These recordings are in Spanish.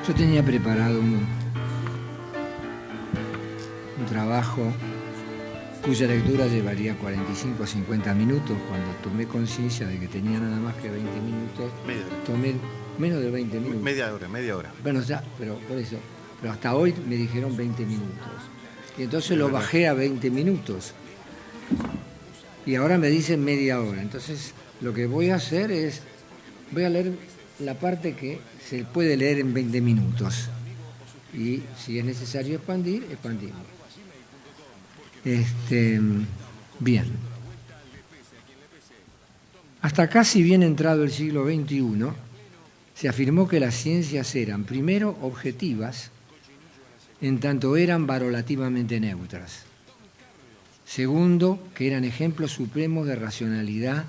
Yo tenía preparado un trabajo cuya lectura llevaría 45 o 50 minutos. Cuando tomé conciencia de que tenía nada más que 20 minutos, tomé menos de 20 minutos. Media hora. Bueno, ya, pero por eso. Pero hasta hoy me dijeron 20 minutos. Y entonces lo bajé a 20 minutos. Y ahora me dicen media hora. Entonces lo que voy a hacer es, voy a leer la parte que se puede leer en 20 minutos. Y si es necesario expandir, expandimos. Bien. Hasta casi bien entrado el siglo XXI, se afirmó que las ciencias eran, primero, objetivas, en tanto eran valorativamente neutras. Segundo, que eran ejemplos supremos de racionalidad,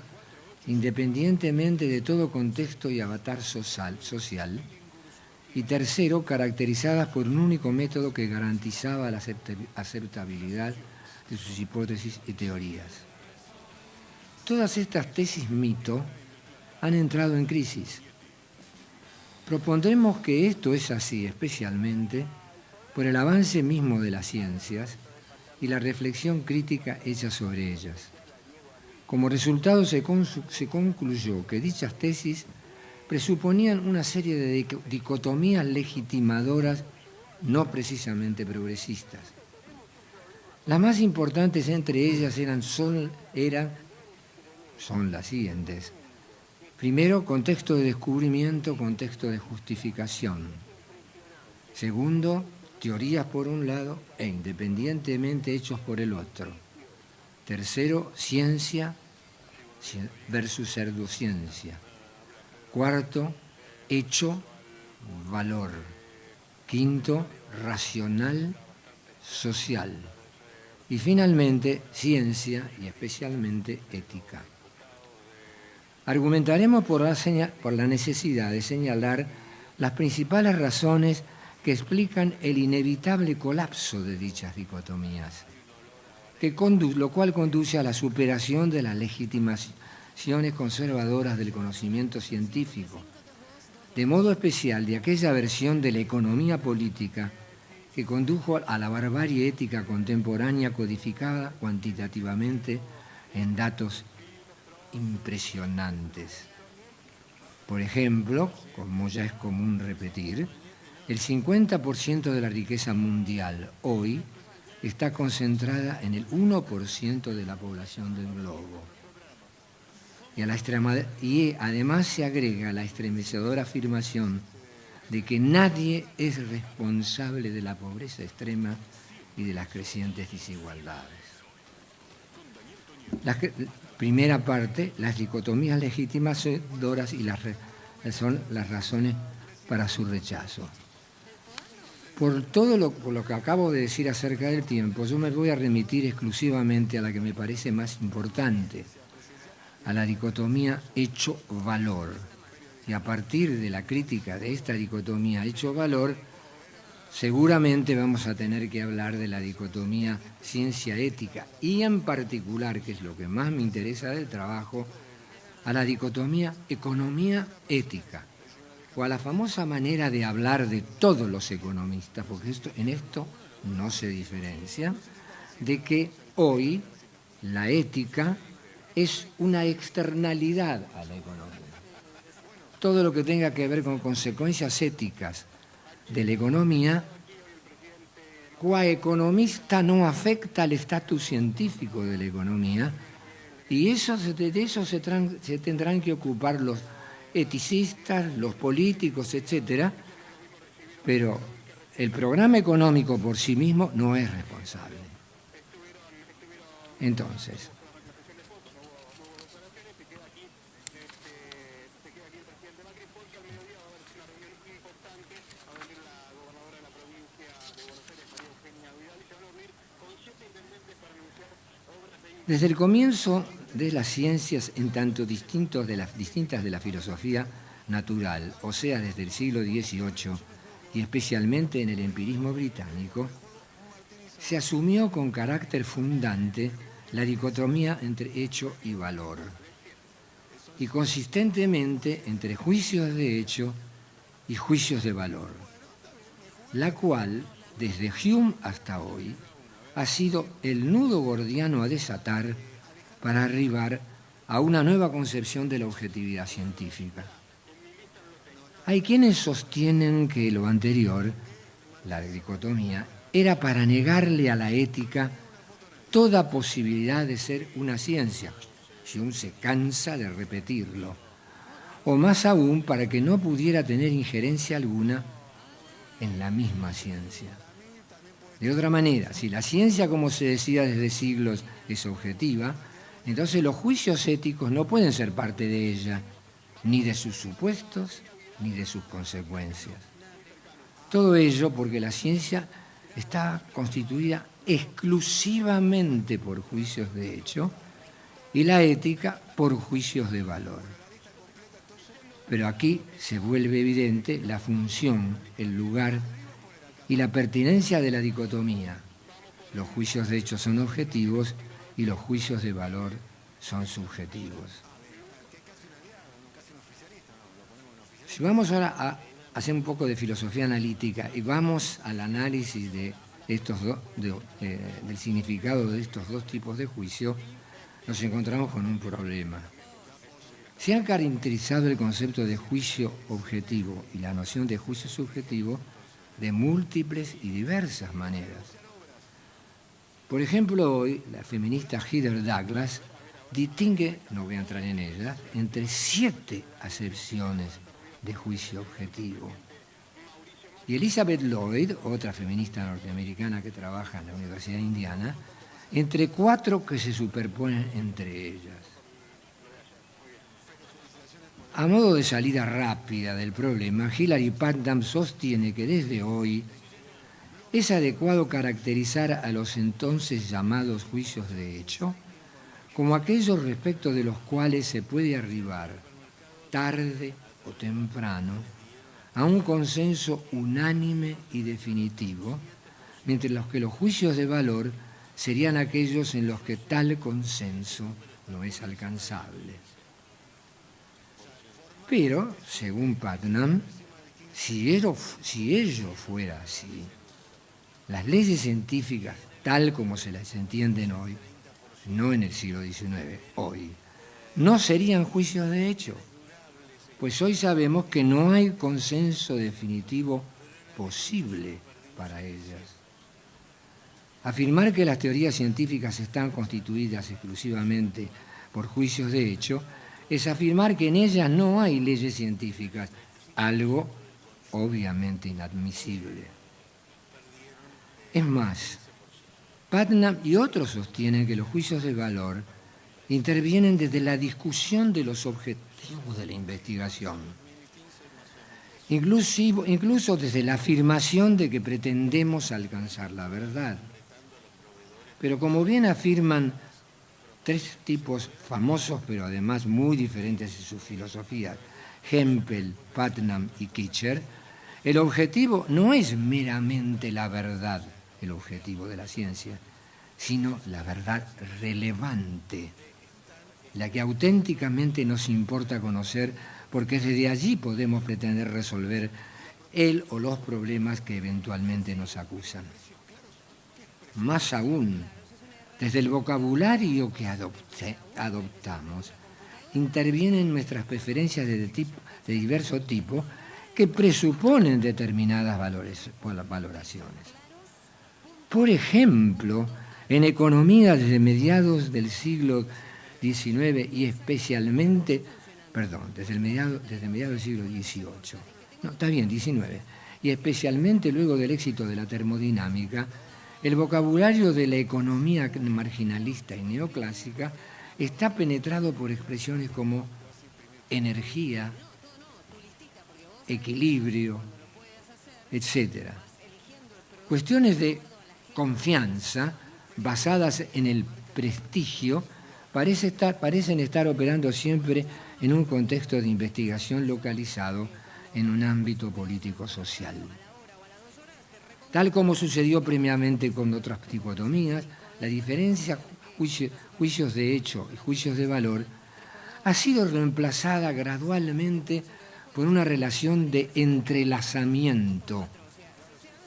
independientemente de todo contexto y avatar social. Y tercero, caracterizadas por un único método que garantizaba la aceptabilidad de sus hipótesis y teorías. Todas estas tesis mito han entrado en crisis. Propondremos que esto es así especialmente por el avance mismo de las ciencias y la reflexión crítica hecha sobre ellas. Como resultado se concluyó que dichas tesis presuponían una serie de dicotomías legitimadoras no precisamente progresistas. Las más importantes entre ellas son las siguientes. Primero, contexto de descubrimiento, contexto de justificación. Segundo, teorías por un lado e independientemente hechos por el otro. Tercero, ciencia versus pseudociencia. Cuarto, hecho, valor. Quinto, racional, social. Y finalmente, ciencia y especialmente ética. Argumentaremos por la necesidad de señalar las principales razones que explican el inevitable colapso de dichas dicotomías, lo cual conduce a la superación de las legitimaciones conservadoras del conocimiento científico, de modo especial de aquella versión de la economía política que condujo a la barbarie ética contemporánea codificada cuantitativamente en datos impresionantes. Por ejemplo, como ya es común repetir, el 50% de la riqueza mundial hoy está concentrada en el 1% de la población del globo. Y además se agrega la estremecedora afirmación de que nadie es responsable de la pobreza extrema y de las crecientes desigualdades. La primera parte, las dicotomías legitimadoras son las razones para su rechazo. Por todo lo que acabo de decir acerca del tiempo, yo me voy a remitir exclusivamente a la que me parece más importante, a la dicotomía hecho-valor. Y a partir de la crítica de esta dicotomía hecho-valor, seguramente vamos a tener que hablar de la dicotomía ciencia-ética y en particular, que es lo que más me interesa del trabajo, a la dicotomía economía-ética, o a la famosa manera de hablar de todos los economistas, porque en esto no se diferencia, de que hoy la ética es una externalidad a la economía. Todo lo que tenga que ver con consecuencias éticas de la economía, qua economista no afecta al estatus científico de la economía, y de eso se tendrán que ocupar los eticistas, los políticos, etcétera, pero el programa económico por sí mismo no es responsable. Entonces, desde el comienzo de las ciencias en tanto distintas de la filosofía natural, o sea, desde el siglo XVIII y especialmente en el empirismo británico, se asumió con carácter fundante la dicotomía entre hecho y valor, y consistentemente entre juicios de hecho y juicios de valor. la cual, desde Hume hasta hoy, ha sido el nudo gordiano a desatar para arribar a una nueva concepción de la objetividad científica. Hay quienes sostienen que lo anterior, la dicotomía, era para negarle a la ética toda posibilidad de ser una ciencia, si uno se cansa de repetirlo, o más aún para que no pudiera tener injerencia alguna en la misma ciencia. De otra manera, si la ciencia, como se decía desde siglos, es objetiva, entonces los juicios éticos no pueden ser parte de ella, ni de sus supuestos, ni de sus consecuencias. Todo ello porque la ciencia está constituida exclusivamente por juicios de hecho y la ética por juicios de valor. Pero aquí se vuelve evidente la función, el lugar y la pertinencia de la dicotomía. Los juicios de hecho son objetivos y los juicios de valor son subjetivos. Si vamos ahora a hacer un poco de filosofía analítica y vamos al análisis de del significado de estos dos tipos de juicio, nos encontramos con un problema. Se ha caracterizado el concepto de juicio objetivo y la noción de juicio subjetivo de múltiples y diversas maneras. Por ejemplo, hoy la feminista Heather Douglas distingue, no voy a entrar en ella, entre 7 acepciones de juicio objetivo. Y Elizabeth Lloyd, otra feminista norteamericana que trabaja en la Universidad de Indiana, entre 4 que se superponen entre ellas. A modo de salida rápida del problema, Hilary Putnam sostiene que desde hoy es adecuado caracterizar a los entonces llamados juicios de hecho como aquellos respecto de los cuales se puede arribar, tarde o temprano, a un consenso unánime y definitivo, mientras que los juicios de valor serían aquellos en los que tal consenso no es alcanzable. Pero, según Putnam, si ello fuera así, las leyes científicas, tal como se las entienden hoy, no en el siglo XIX, hoy, no serían juicios de hecho, pues hoy sabemos que no hay consenso definitivo posible para ellas. Afirmar que las teorías científicas están constituidas exclusivamente por juicios de hecho es afirmar que en ellas no hay leyes científicas, algo obviamente inadmisible. Es más, Putnam y otros sostienen que los juicios de valor intervienen desde la discusión de los objetivos de la investigación, incluso desde la afirmación de que pretendemos alcanzar la verdad. Pero como bien afirman 3 tipos famosos, pero además muy diferentes en sus filosofías, Hempel, Putnam y Kitcher, el objetivo no es meramente la verdad, el objetivo de la ciencia, sino la verdad relevante, la que auténticamente nos importa conocer, porque desde allí podemos pretender resolver el o los problemas que eventualmente nos acusan. Más aún, desde el vocabulario que adoptamos, intervienen nuestras preferencias de diverso tipo que presuponen determinadas valoraciones. Por ejemplo, en economía desde mediados del siglo XIX y especialmente, desde mediados del siglo XVIII, no, está bien, XIX, y especialmente luego del éxito de la termodinámica, el vocabulario de la economía marginalista y neoclásica está penetrado por expresiones como energía, equilibrio, etc. Cuestiones de confianza basadas en el prestigio parecen estar operando siempre en un contexto de investigación localizado en un ámbito político-social. Tal como sucedió previamente con otras dicotomías, la diferencia juicios de hecho y juicios de valor ha sido reemplazada gradualmente por una relación de entrelazamiento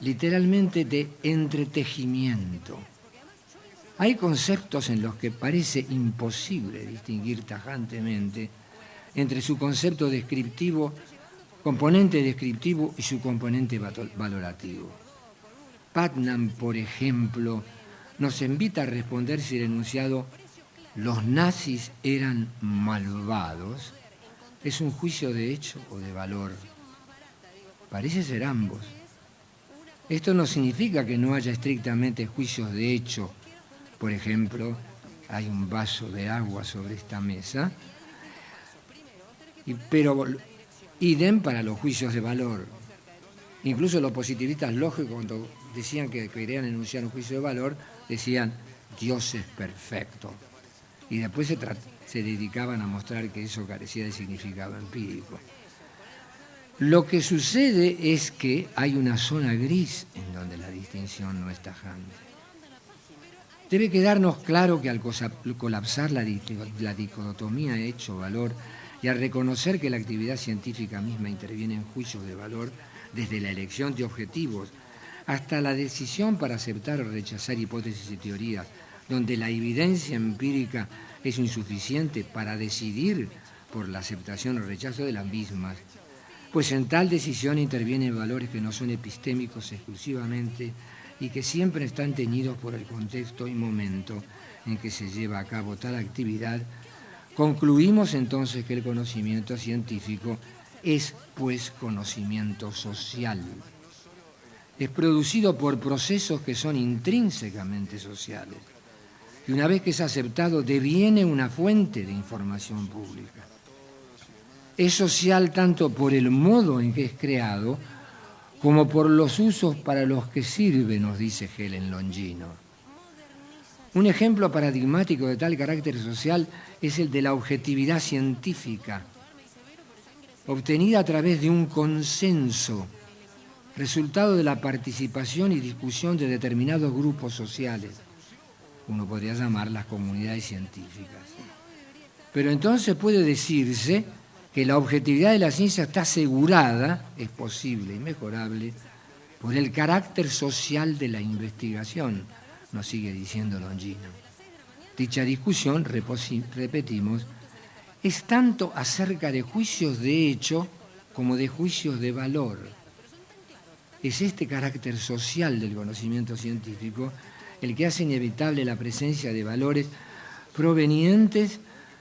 literalmente de entretejimiento. Hay conceptos en los que parece imposible distinguir tajantemente entre su concepto descriptivo, componente descriptivo y su componente valorativo. Putnam, por ejemplo, nos invita a responder si el enunciado «los nazis eran malvados» es un juicio de hecho o de valor. Parece ser ambos. Esto no significa que no haya estrictamente juicios de hecho. Por ejemplo, hay un vaso de agua sobre esta mesa, pero idem para los juicios de valor. Incluso los positivistas lógicos, cuando decían que querían enunciar un juicio de valor, decían Dios es perfecto. Y después se dedicaban a mostrar que eso carecía de significado empírico. Lo que sucede es que hay una zona gris en donde la distinción no es tajante. Debe quedarnos claro que al colapsar la dicotomía hecho-valor y al reconocer que la actividad científica misma interviene en juicios de valor, desde la elección de objetivos hasta la decisión para aceptar o rechazar hipótesis y teorías, donde la evidencia empírica es insuficiente para decidir por la aceptación o rechazo de las mismas, pues en tal decisión intervienen valores que no son epistémicos exclusivamente y que siempre están teñidos por el contexto y momento en que se lleva a cabo tal actividad. Concluimos entonces que el conocimiento científico es, pues, conocimiento social. Es producido por procesos que son intrínsecamente sociales. Y una vez que es aceptado, deviene una fuente de información pública. Es social tanto por el modo en que es creado, como por los usos para los que sirve, nos dice Helen Longino. Un ejemplo paradigmático de tal carácter social es el de la objetividad científica, obtenida a través de un consenso, resultado de la participación y discusión de determinados grupos sociales. Uno podría llamar las comunidades científicas. Pero entonces puede decirse que la objetividad de la ciencia está asegurada, es posible y mejorable, por el carácter social de la investigación, nos sigue diciendo Longino. Dicha discusión, repetimos, es tanto acerca de juicios de hecho como de juicios de valor. Es este carácter social del conocimiento científico el que hace inevitable la presencia de valores provenientes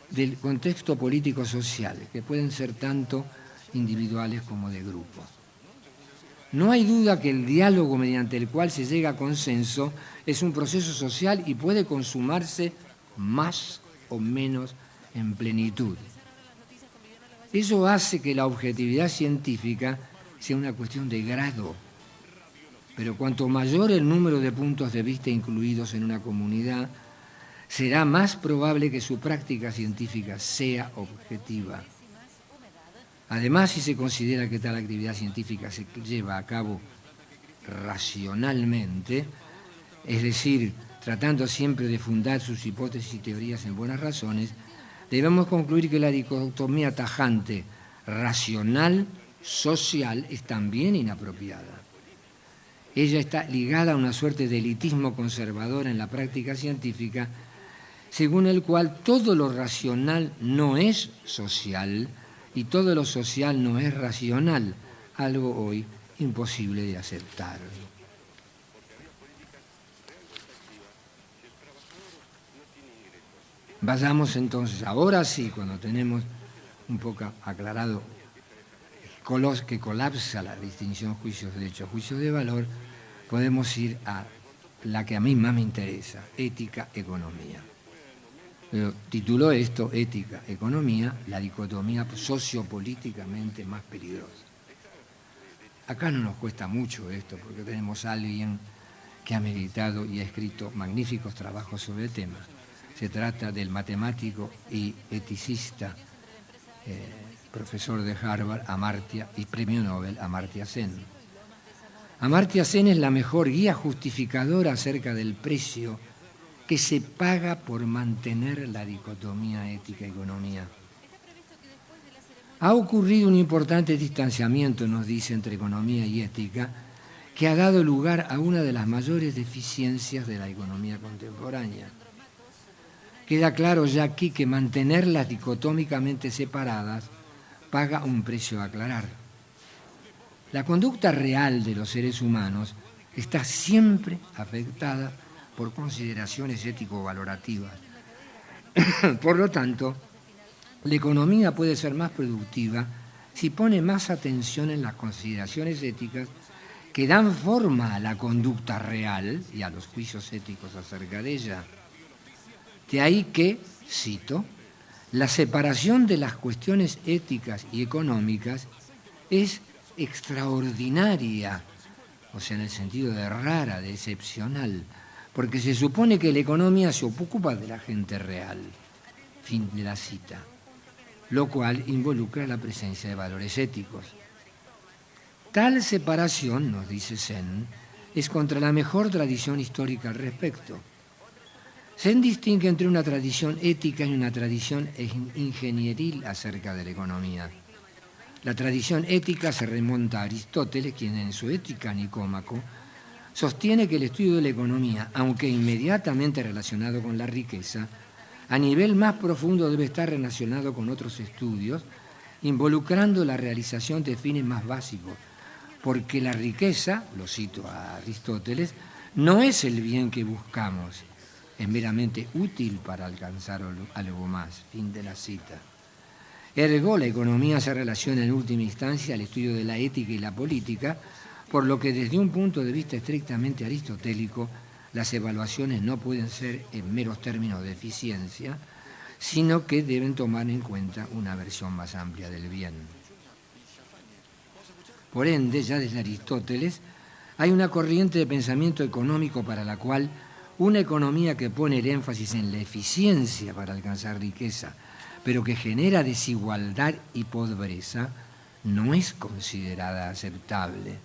del contexto político-social, que pueden ser tanto individuales como de grupo. No hay duda que el diálogo mediante el cual se llega a consenso es un proceso social y puede consumarse más o menos en plenitud. Eso hace que la objetividad científica sea una cuestión de grado. Pero cuanto mayor el número de puntos de vista incluidos en una comunidad, será más probable que su práctica científica sea objetiva. Además, si se considera que tal actividad científica se lleva a cabo racionalmente, es decir, tratando siempre de fundar sus hipótesis y teorías en buenas razones, debemos concluir que la dicotomía tajante racional-social es también inapropiada. Ella está ligada a una suerte de elitismo conservador en la práctica científica, según el cual todo lo racional no es social y todo lo social no es racional, algo hoy imposible de aceptar. Vayamos entonces, ahora sí, cuando tenemos un poco aclarado que colapsa la distinción juicios de hecho, juicios de valor, podemos ir a la que a mí más me interesa, ética, economía. Tituló esto, ética, economía, la dicotomía sociopolíticamente más peligrosa. Acá no nos cuesta mucho esto, porque tenemos a alguien que ha meditado y ha escrito magníficos trabajos sobre el tema. Se trata del matemático y eticista, profesor de Harvard, Amartya, y premio Nobel, Amartya Sen. Amartya Sen es la mejor guía justificadora acerca del precio que se paga por mantener la dicotomía ética-economía. Ha ocurrido un importante distanciamiento, nos dice, entre economía y ética, que ha dado lugar a una de las mayores deficiencias de la economía contemporánea. Queda claro ya aquí que mantenerlas dicotómicamente separadas paga un precio a aclarar. La conducta real de los seres humanos está siempre afectada por consideraciones ético-valorativas. Por lo tanto, la economía puede ser más productiva si pone más atención en las consideraciones éticas que dan forma a la conducta real y a los juicios éticos acerca de ella. De ahí que, cito, la separación de las cuestiones éticas y económicas es extraordinaria, o sea, en el sentido de rara, de excepcional, porque se supone que la economía se ocupa de la gente real. Fin de la cita. Lo cual involucra la presencia de valores éticos. Tal separación, nos dice Sen, es contra la mejor tradición histórica al respecto. Sen distingue entre una tradición ética y una tradición ingenieril acerca de la economía. La tradición ética se remonta a Aristóteles, quien en su Ética Nicómaco sostiene que el estudio de la economía, aunque inmediatamente relacionado con la riqueza, a nivel más profundo debe estar relacionado con otros estudios, involucrando la realización de fines más básicos, porque la riqueza, lo cito a Aristóteles, no es el bien que buscamos, es meramente útil para alcanzar algo más. Fin de la cita. Ergo, la economía se relaciona en última instancia al estudio de la ética y la política, por lo que desde un punto de vista estrictamente aristotélico, las evaluaciones no pueden ser en meros términos de eficiencia, sino que deben tomar en cuenta una versión más amplia del bien. Por ende, ya desde Aristóteles, hay una corriente de pensamiento económico para la cual una economía que pone el énfasis en la eficiencia para alcanzar riqueza, pero que genera desigualdad y pobreza, no es considerada aceptable.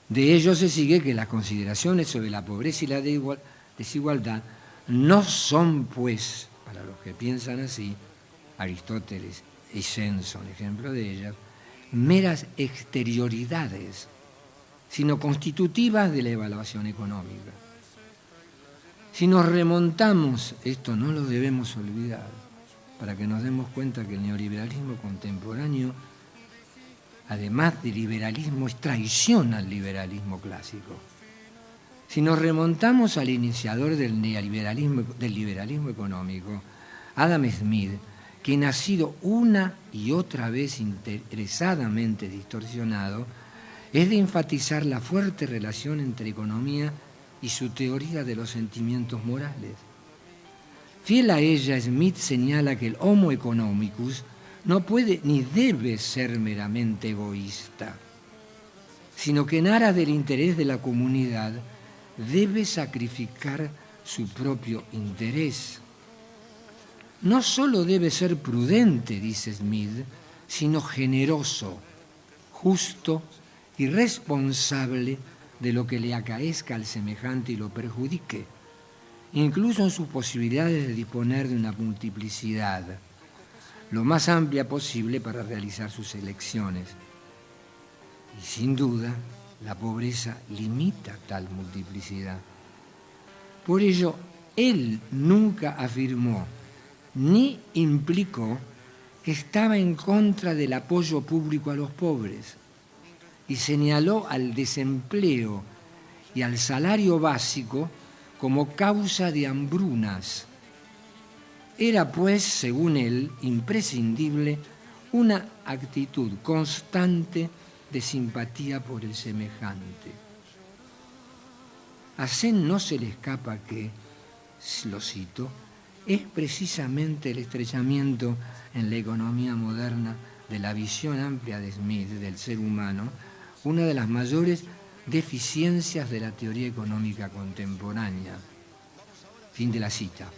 De ello se sigue que las consideraciones sobre la pobreza y la desigualdad no son, pues, para los que piensan así, Aristóteles y Sen son ejemplo de ellas, meras exterioridades, sino constitutivas de la evaluación económica. Si nos remontamos, esto no lo debemos olvidar, para que nos demos cuenta que el neoliberalismo contemporáneo, además de liberalismo, es traición al liberalismo clásico. Si nos remontamos al iniciador del liberalismo económico, Adam Smith, quien ha sido una y otra vez interesadamente distorsionado, es de enfatizar la fuerte relación entre economía y su teoría de los sentimientos morales. Fiel a ella, Smith señala que el Homo economicus no puede ni debe ser meramente egoísta, sino que en aras del interés de la comunidad debe sacrificar su propio interés. No solo debe ser prudente, dice Smith, sino generoso, justo y responsable de lo que le acaezca al semejante y lo perjudique, incluso en sus posibilidades de disponer de una multiplicidad lo más amplia posible para realizar sus elecciones. Y sin duda, la pobreza limita tal multiplicidad. Por ello, él nunca afirmó ni implicó que estaba en contra del apoyo público a los pobres y señaló al desempleo y al salario básico como causa de hambrunas. Era, pues, según él, imprescindible una actitud constante de simpatía por el semejante. A Sen no se le escapa que, lo cito, es precisamente el estrechamiento en la economía moderna de la visión amplia de Smith del ser humano una de las mayores deficiencias de la teoría económica contemporánea. Fin de la cita.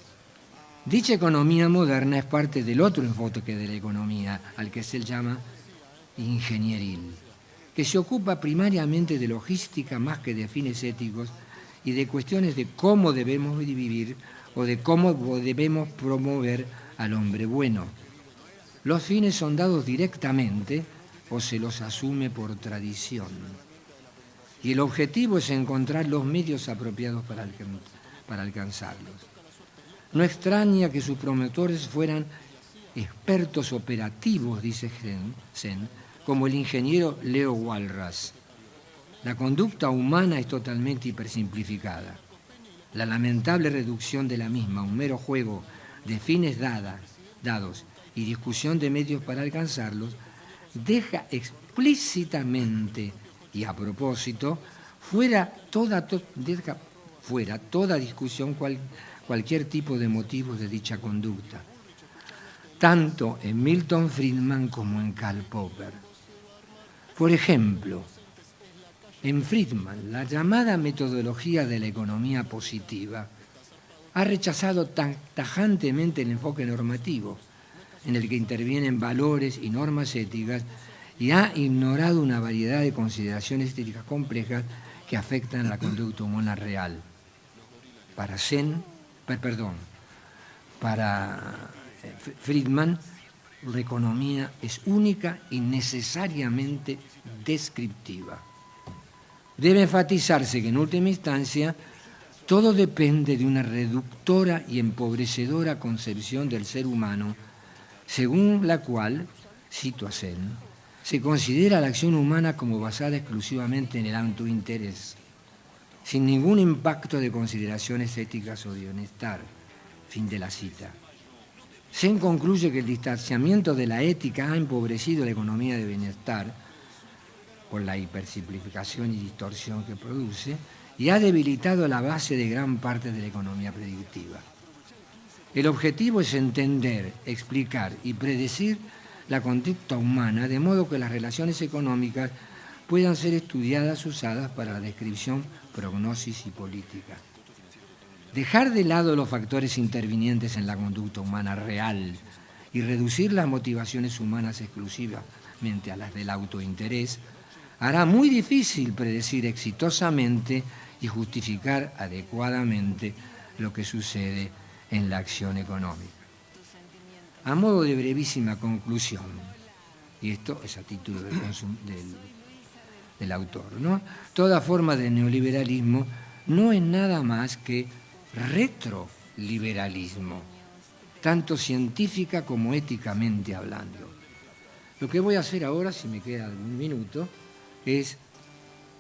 Dicha economía moderna es parte del otro enfoque de la economía, al que se llama ingenieril, que se ocupa primariamente de logística más que de fines éticos y de cuestiones de cómo debemos vivir o de cómo debemos promover al hombre bueno. Los fines son dados directamente o se los asume por tradición. y el objetivo es encontrar los medios apropiados para alcanzarlos. No extraña que sus promotores fueran expertos operativos, dice Sen, como el ingeniero Leo Walras. La conducta humana es totalmente hipersimplificada. La lamentable reducción de la misma, un mero juego de fines dados y discusión de medios para alcanzarlos, deja explícitamente y a propósito fuera toda discusión cualquier tipo de motivos de dicha conducta, tanto en Milton Friedman como en Karl Popper. Por ejemplo, en Friedman, la llamada metodología de la economía positiva ha rechazado tajantemente el enfoque normativo, en el que intervienen valores y normas éticas, y ha ignorado una variedad de consideraciones estéticas complejas que afectan a la conducta humana real. Para Friedman, la economía es única y necesariamente descriptiva. Debe enfatizarse que en última instancia todo depende de una reductora y empobrecedora concepción del ser humano, según la cual, cito a Sen, se considera la acción humana como basada exclusivamente en el autointerés, sin ningún impacto de consideraciones éticas o de bienestar. Fin de la cita. Sen concluye que el distanciamiento de la ética ha empobrecido la economía de bienestar por la hipersimplificación y distorsión que produce y ha debilitado la base de gran parte de la economía predictiva. El objetivo es entender, explicar y predecir la conducta humana de modo que las relaciones económicas puedan ser estudiadas, usadas para la descripción, prognosis y política. Dejar de lado los factores intervinientes en la conducta humana real y reducir las motivaciones humanas exclusivamente a las del autointerés hará muy difícil predecir exitosamente y justificar adecuadamente lo que sucede en la acción económica. A modo de brevísima conclusión, y esto es a título del autor, ¿no? Toda forma de neoliberalismo no es nada más que retroliberalismo, tanto científica como éticamente hablando. Lo que voy a hacer ahora, si me queda un minuto, es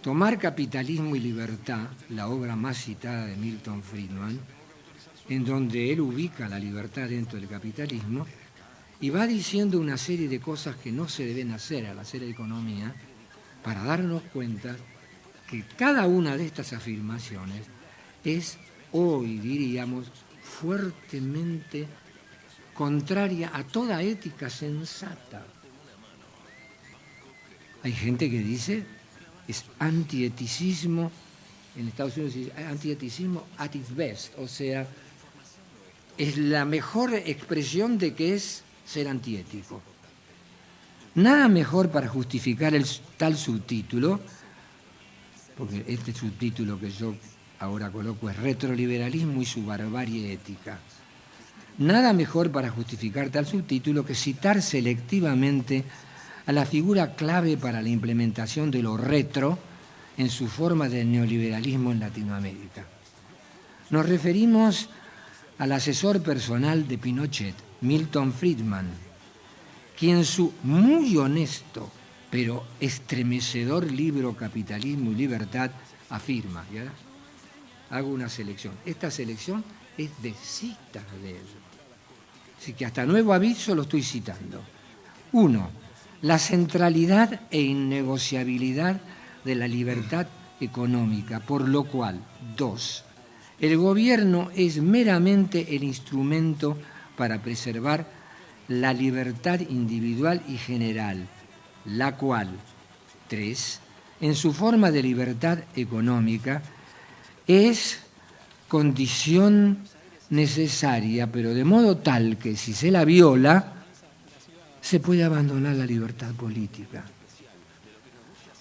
tomar Capitalismo y Libertad, la obra más citada de Milton Friedman, en donde él ubica la libertad dentro del capitalismo y va diciendo una serie de cosas que no se deben hacer al hacer economía para darnos cuenta que cada una de estas afirmaciones es, hoy diríamos, fuertemente contraria a toda ética sensata. Hay gente que dice es antieticismo, en Estados Unidos dice antieticismo at its best, o sea, es la mejor expresión de que es ser antiético. Nada mejor para justificar tal subtítulo, porque este subtítulo que yo ahora coloco es Retroliberalismo y su barbarie ética. Nada mejor para justificar tal subtítulo que citar selectivamente a la figura clave para la implementación de lo retro en su forma de neoliberalismo en Latinoamérica. Nos referimos al asesor personal de Pinochet, Milton Friedman, quien en su muy honesto pero estremecedor libro Capitalismo y Libertad afirma, ¿ya? Hago una selección. Esta selección es de citas de él. Así que hasta nuevo aviso lo estoy citando. 1. La centralidad e innegociabilidad de la libertad económica, por lo cual, 2. El gobierno es meramente el instrumento para preservar la libertad individual y general, la cual, 3, en su forma de libertad económica, es condición necesaria, pero de modo tal que si se la viola, se puede abandonar la libertad política.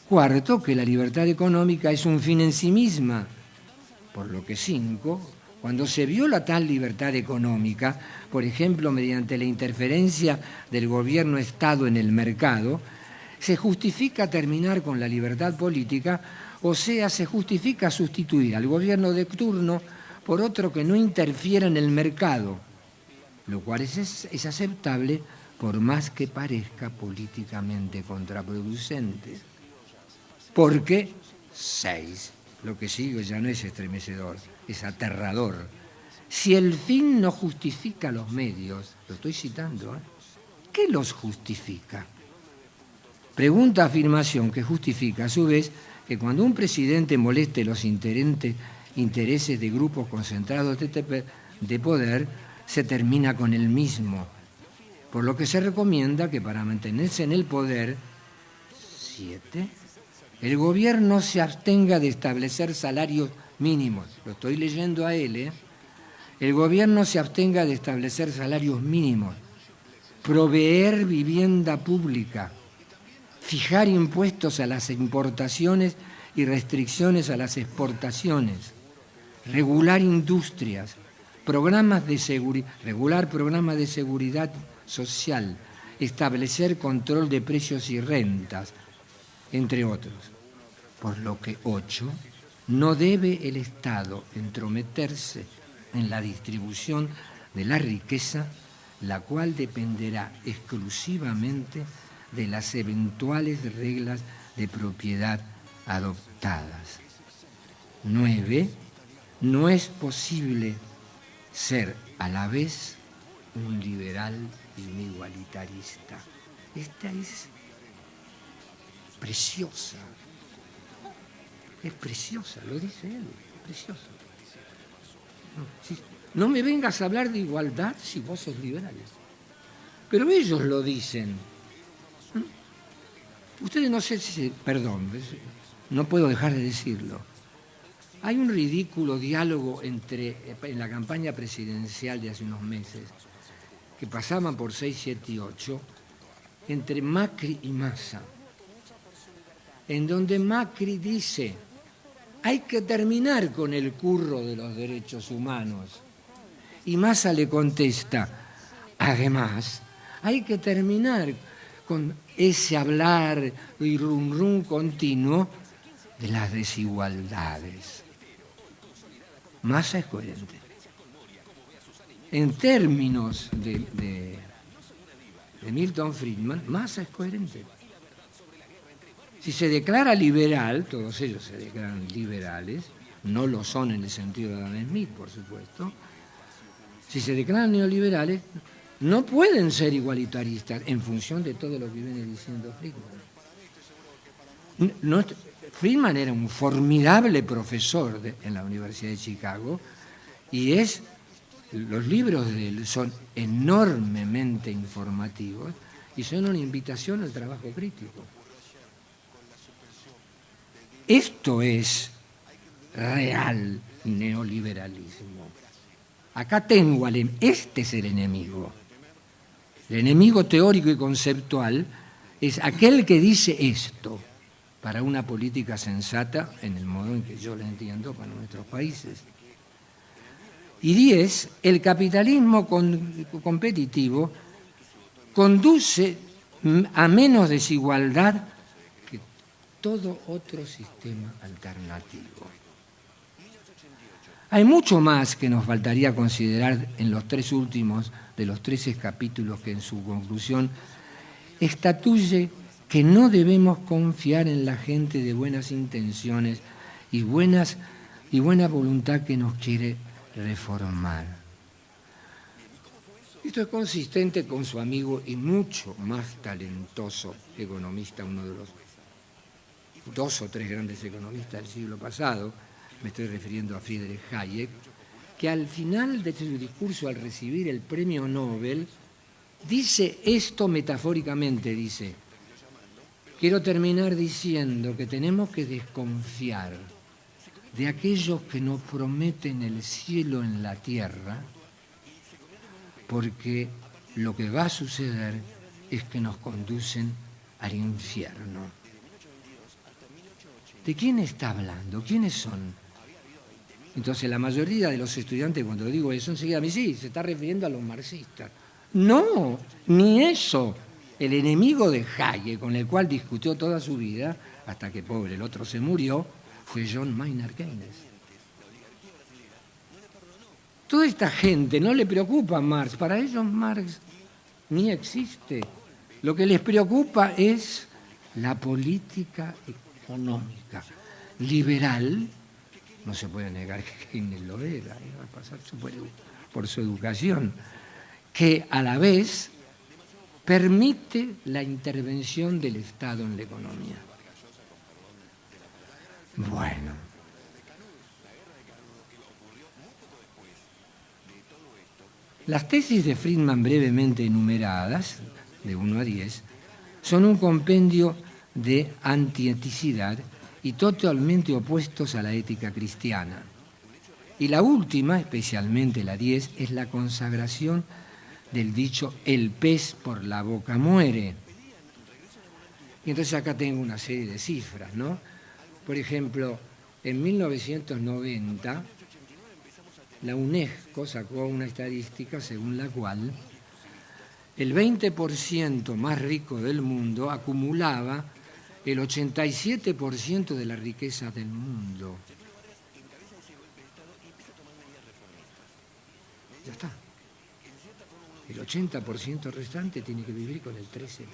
4, que la libertad económica es un fin en sí misma, por lo que 5, cuando se viola tal libertad económica, por ejemplo, mediante la interferencia del gobierno-Estado en el mercado, se justifica terminar con la libertad política O sea, se justifica sustituir al gobierno de turno por otro que no interfiera en el mercado, lo cual es aceptable por más que parezca políticamente contraproducente. Porque 6, lo que sigue ya no es estremecedor, es aterrador. Si el fin no justifica los medios, lo estoy citando, ¿qué los justifica? Pregunta afirmación que justifica a su vez que cuando un presidente moleste los intereses de grupos concentrados de poder, se termina con el mismo. Por lo que se recomienda que para mantenerse en el poder, 7, el gobierno se abstenga de establecer salarios mínimos. Lo estoy leyendo a él, El gobierno se abstenga de establecer salarios mínimos, proveer vivienda pública, fijar impuestos a las importaciones y restricciones a las exportaciones, regular industrias, regular programas de seguridad social, establecer control de precios y rentas, entre otros. Por lo que 8, no debe el Estado entrometerse en la distribución de la riqueza, la cual dependerá exclusivamente de las eventuales reglas de propiedad adoptadas. 9, no es posible ser a la vez un liberal y un igualitarista. Esta es preciosa. Es preciosa, lo dice él, es preciosa. No me vengas a hablar de igualdad si vos sos liberal. Pero ellos lo dicen. Ustedes no sé si... Perdón, no puedo dejar de decirlo. Hay un ridículo diálogo en la campaña presidencial de hace unos meses, que pasaban por 6, 7 y 8, entre Macri y Massa, en donde Macri dice: hay que terminar con el curro de los derechos humanos. Y Massa le contesta: además, hay que terminar con ese hablar y rum continuo de las desigualdades. Massa es coherente. En términos de Milton Friedman, Massa es coherente. Si se declara liberal, todos ellos se declaran liberales, no lo son en el sentido de Adam Smith, por supuesto. Si se declaran neoliberales, no pueden ser igualitaristas en función de todo lo que viene diciendo Friedman. Friedman era un formidable profesor en la Universidad de Chicago y los libros de él son enormemente informativos y son una invitación al trabajo crítico. Esto es real neoliberalismo. Acá tengo este es el enemigo. El enemigo teórico y conceptual es aquel que dice esto para una política sensata en el modo en que yo la entiendo para nuestros países. Y 10, el capitalismo competitivo conduce a menos desigualdad que todo otro sistema alternativo. Hay mucho más que nos faltaría considerar en los 3 últimos de los 13 capítulos que en su conclusión estatuye que no debemos confiar en la gente de buenas intenciones y buena voluntad que nos quiere reformar. Esto es consistente con su amigo y mucho más talentoso economista, uno de los 2 o 3 grandes economistas del siglo pasado, me estoy refiriendo a Friedrich Hayek, que al final de su discurso al recibir el premio Nobel dice esto metafóricamente, dice: quiero terminar diciendo que tenemos que desconfiar de aquellos que nos prometen el cielo en la tierra, porque lo que va a suceder es que nos conducen al infierno. ¿De quién está hablando? ¿Quiénes son? Entonces la mayoría de los estudiantes, cuando digo eso, enseguida me dicen: sí, se está refiriendo a los marxistas. No, ni eso. El enemigo de Hayek, con el cual discutió toda su vida, hasta que, pobre, el otro se murió, fue John Maynard Keynes. Toda esta gente no le preocupa a Marx, para ellos Marx ni existe. Lo que les preocupa es la política económica liberal. No se puede negar que Keynes lo era, va a pasar por su educación, que a la vez permite la intervención del Estado en la economía. Bueno. Las tesis de Friedman brevemente enumeradas, de 1 a 10, son un compendio de antieticidad y totalmente opuestos a la ética cristiana. Y la última, especialmente la 10, es la consagración del dicho «el pez por la boca muere». Y entonces acá tengo una serie de cifras, ¿no? Por ejemplo, en 1990, la UNESCO sacó una estadística según la cual el 20% más rico del mundo acumulaba el 87% de la riqueza del mundo. Ya está. El 80% restante tiene que vivir con el 13%.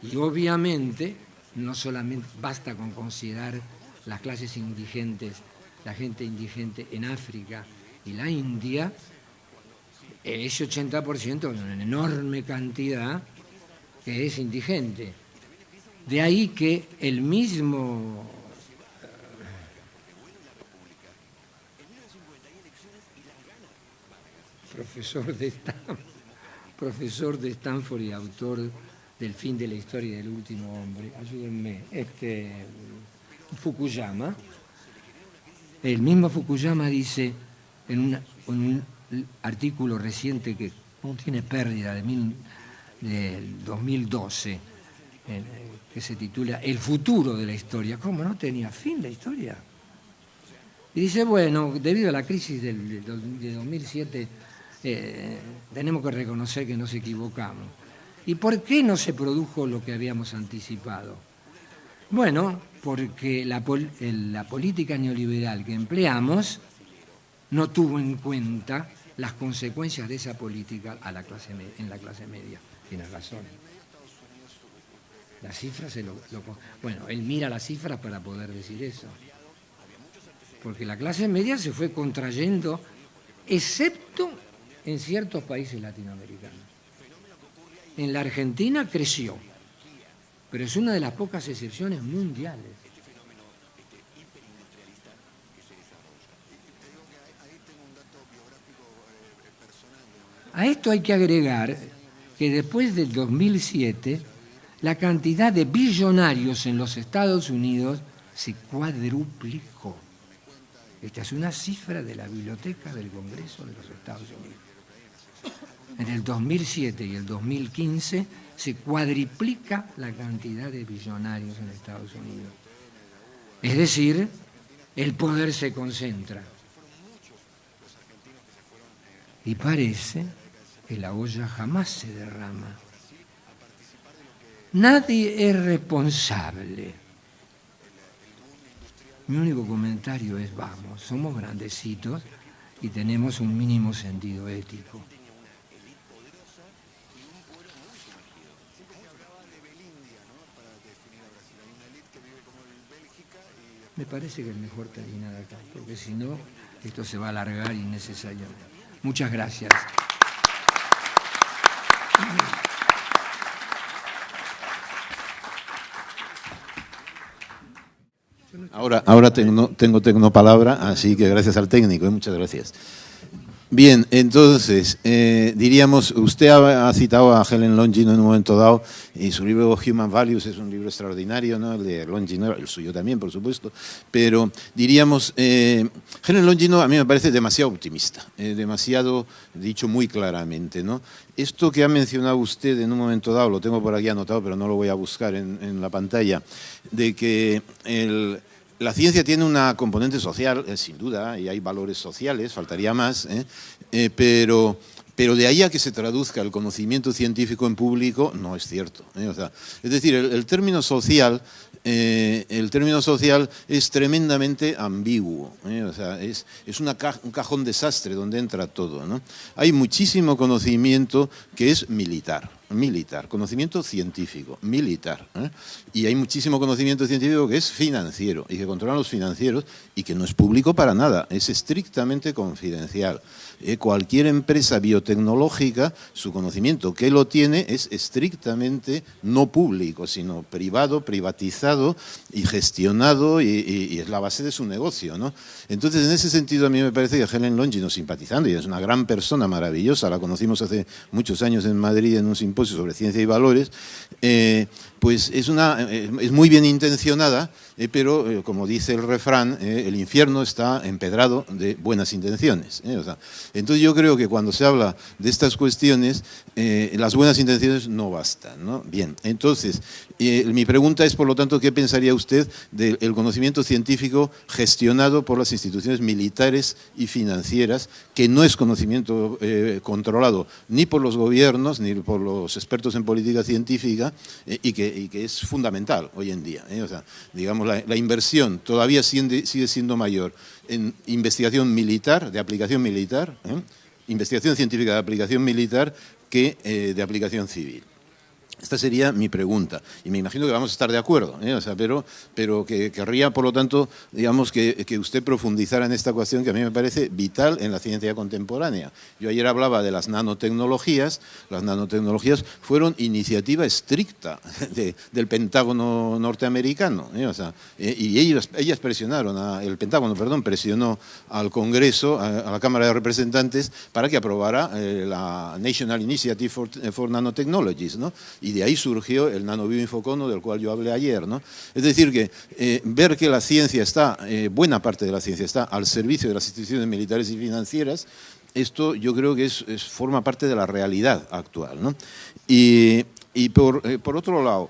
Y obviamente, no solamente basta con considerar las clases indigentes, la gente indigente en África y la India, ese 80% es una enorme cantidad que es indigente. De ahí que el mismo profesor de Stanford y autor del Fin de la historia del último hombre, ayúdenme, Fukuyama, el mismo Fukuyama dice en un artículo reciente que no tiene pérdida del 2012, que se titula El futuro de la historia. ¿Cómo no tenía fin la historia? Y dice, bueno, debido a la crisis de 2007, tenemos que reconocer que nos equivocamos. ¿Y por qué no se produjo lo que habíamos anticipado? Bueno, porque la política neoliberal que empleamos no tuvo en cuenta las consecuencias de esa política en la clase media. Tiene razón. Las cifras bueno, él mira las cifras para poder decir eso. Porque la clase media se fue contrayendo, excepto en ciertos países latinoamericanos. En la Argentina creció, pero es una de las pocas excepciones mundiales. A esto hay que agregar que después del 2007, la cantidad de billonarios en los Estados Unidos se cuadruplicó. Esta es una cifra de la Biblioteca del Congreso de los Estados Unidos. En el 2007 y el 2015 se cuadriplica la cantidad de billonarios en Estados Unidos. Es decir, el poder se concentra. Y parece que la olla jamás se derrama. Nadie es responsable. Mi único comentario es, vamos, somos grandecitos y tenemos un mínimo sentido ético. Me parece que es mejor terminar acá, porque si no, esto se va a alargar innecesariamente. Muchas gracias. Ahora tengo tecnopalabra, así que gracias al técnico, muchas gracias. Bien, entonces, diríamos, usted ha citado a Helen Longino en un momento dado, y su libro Human Values es un libro extraordinario, ¿no? El de Longino, el suyo también, por supuesto, pero diríamos, Helen Longino a mí me parece demasiado optimista, demasiado dicho muy claramente, ¿no? Esto que ha mencionado usted en un momento dado, lo tengo por aquí anotado, pero no lo voy a buscar en la pantalla, de que la ciencia tiene una componente social, sin duda, y hay valores sociales, faltaría más, pero pero de ahí a que se traduzca el conocimiento científico en público, no es cierto. O sea, es decir, el término social es tremendamente ambiguo, o sea, es un cajón desastre donde entra todo, ¿no? Hay muchísimo conocimiento que es militar, conocimiento científico, militar, y hay muchísimo conocimiento científico que es financiero y que controlan los financieros y que no es público para nada, es estrictamente confidencial. Cualquier empresa biotecnológica, su conocimiento que lo tiene es estrictamente no público, sino privado, privatizado y gestionado, y es la base de su negocio, ¿no? Entonces, en ese sentido, a mí me parece que Helen Longino, simpatizando, y es una gran persona maravillosa, la conocimos hace muchos años en Madrid en un simposio sobre ciencia y valores, pues es muy bien intencionada, pero como dice el refrán, el infierno está empedrado de buenas intenciones. O sea, entonces yo creo que cuando se habla de estas cuestiones, las buenas intenciones no bastan, ¿no? Bien, entonces, mi pregunta es, por lo tanto, ¿qué pensaría usted del conocimiento científico gestionado por las instituciones militares y financieras, que no es conocimiento controlado ni por los gobiernos, ni por los expertos en política científica, y que es fundamental hoy en día? O sea, digamos, la inversión todavía sigue siendo mayor en investigación militar, de aplicación militar, investigación científica de aplicación militar, que de aplicación civil. Esta sería mi pregunta, y me imagino que vamos a estar de acuerdo, o sea, pero que querría, por lo tanto, digamos, que usted profundizara en esta cuestión que a mí me parece vital en la ciencia contemporánea. Yo ayer hablaba de las nanotecnologías fueron iniciativa estricta del Pentágono norteamericano, o sea, y ellas presionaron, el Pentágono, perdón, presionó al Congreso, a la Cámara de Representantes, para que aprobara la National Initiative for Nanotechnologies, ¿no? Y de ahí surgió el nanobioinfocono del cual yo hablé ayer, ¿no? Es decir, que ver que la ciencia está, buena parte de la ciencia está al servicio de las instituciones militares y financieras, esto yo creo que forma parte de la realidad actual, ¿no? Y por otro lado,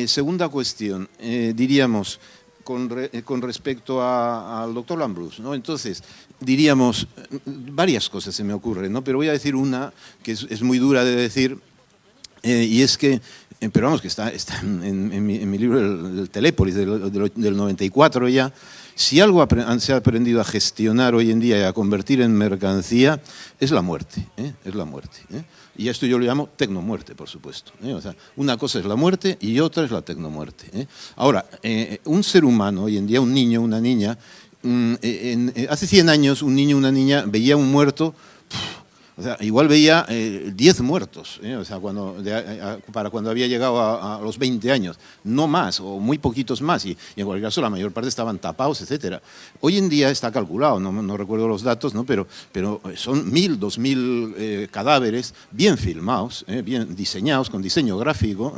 segunda cuestión, diríamos, con respecto al doctor Lambrus, ¿no? Entonces, diríamos, varias cosas se me ocurren, ¿no? Pero voy a decir una que es muy dura de decir, y es que, pero vamos, que está en mi libro, el Telépolis, del 94 ya. Si algo se ha aprendido a gestionar hoy en día y a convertir en mercancía, es la muerte, es la muerte. Y esto yo lo llamo tecnomuerte, por supuesto. O sea, una cosa es la muerte y otra es la tecnomuerte. Ahora, un ser humano hoy en día, un niño, una niña, hace 100 años un niño, una niña veía un muerto. O sea, igual veía 10 muertos, o sea, para cuando había llegado a los 20 años, no más, o muy poquitos más, y en cualquier caso la mayor parte estaban tapados, etcétera. Hoy en día está calculado, no recuerdo los datos, ¿no? pero son 1.000, 2.000 cadáveres bien filmados, bien diseñados, con diseño gráfico,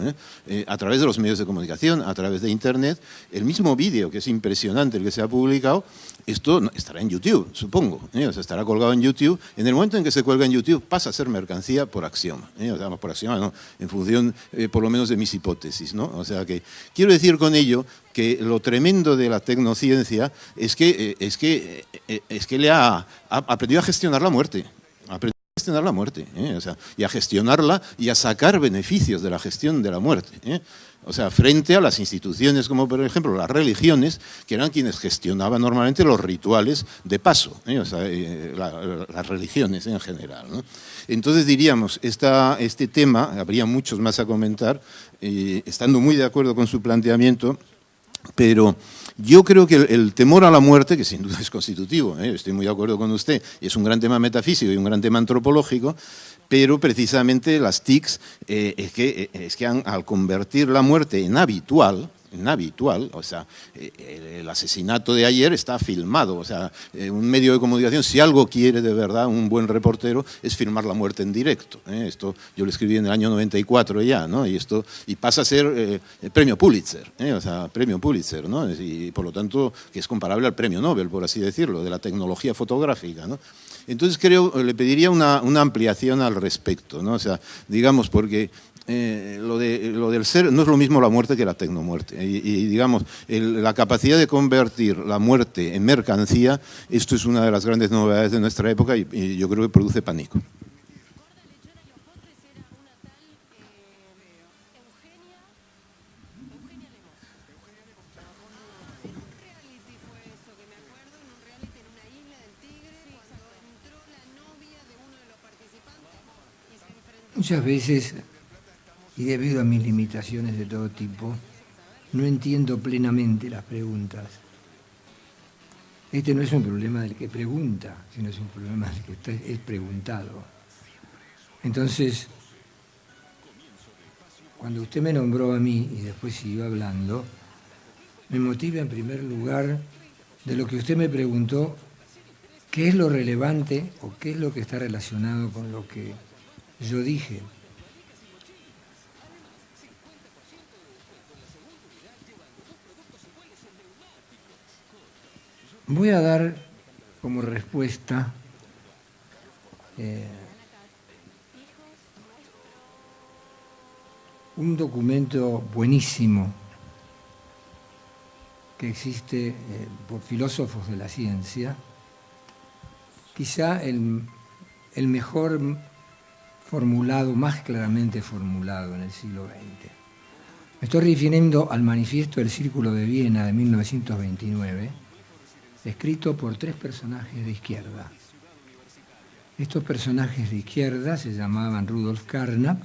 a través de los medios de comunicación, a través de Internet. El mismo vídeo, que es impresionante el que se ha publicado, esto estará en YouTube, supongo, o sea, estará colgado en YouTube. En el momento en que se cuelga en YouTube pasa a ser mercancía por axioma, o sea, por axioma no, en función por lo menos de mis hipótesis, ¿no? O sea que quiero decir con ello que lo tremendo de la tecnociencia es que le ha aprendido a gestionar la muerte, o sea, y a gestionarla y a sacar beneficios de la gestión de la muerte, O sea, frente a las instituciones como, por ejemplo, las religiones, que eran quienes gestionaban normalmente los rituales de paso, o sea, las religiones en general, ¿no? Entonces diríamos, este tema, habría muchos más a comentar, estando muy de acuerdo con su planteamiento, pero yo creo que el temor a la muerte, que sin duda es constitutivo, estoy muy de acuerdo con usted, y es un gran tema metafísico y un gran tema antropológico, pero precisamente las TICs es que al convertir la muerte en habitual, o sea, el asesinato de ayer está filmado, o sea, un medio de comunicación, si algo quiere de verdad un buen reportero, es filmar la muerte en directo. Esto yo lo escribí en el año 94 ya, ¿no? Y pasa a ser premio Pulitzer, o sea, premio Pulitzer, ¿no? Y por lo tanto, que es comparable al premio Nobel, por así decirlo, de la tecnología fotográfica, ¿no? Entonces le pediría una ampliación al respecto, ¿no? O sea, digamos, porque lo del ser no es lo mismo la muerte que la tecnomuerte. Y digamos, la capacidad de convertir la muerte en mercancía, esto es una de las grandes novedades de nuestra época y yo creo que produce pánico. Muchas veces, y debido a mis limitaciones de todo tipo, no entiendo plenamente las preguntas. Este no es un problema del que pregunta, sino es un problema del que es preguntado. Entonces, cuando usted me nombró a mí y después siguió hablando, me motiva en primer lugar de lo que usted me preguntó, qué es lo relevante o qué es lo que está relacionado con lo que yo dije. Voy a dar como respuesta un documento buenísimo que existe por filósofos de la ciencia, quizá el mejor formulado, más claramente formulado en el siglo XX. Me estoy refiriendo al Manifiesto del Círculo de Viena de 1929, escrito por 3 personajes de izquierda. Estos personajes de izquierda se llamaban Rudolf Carnap,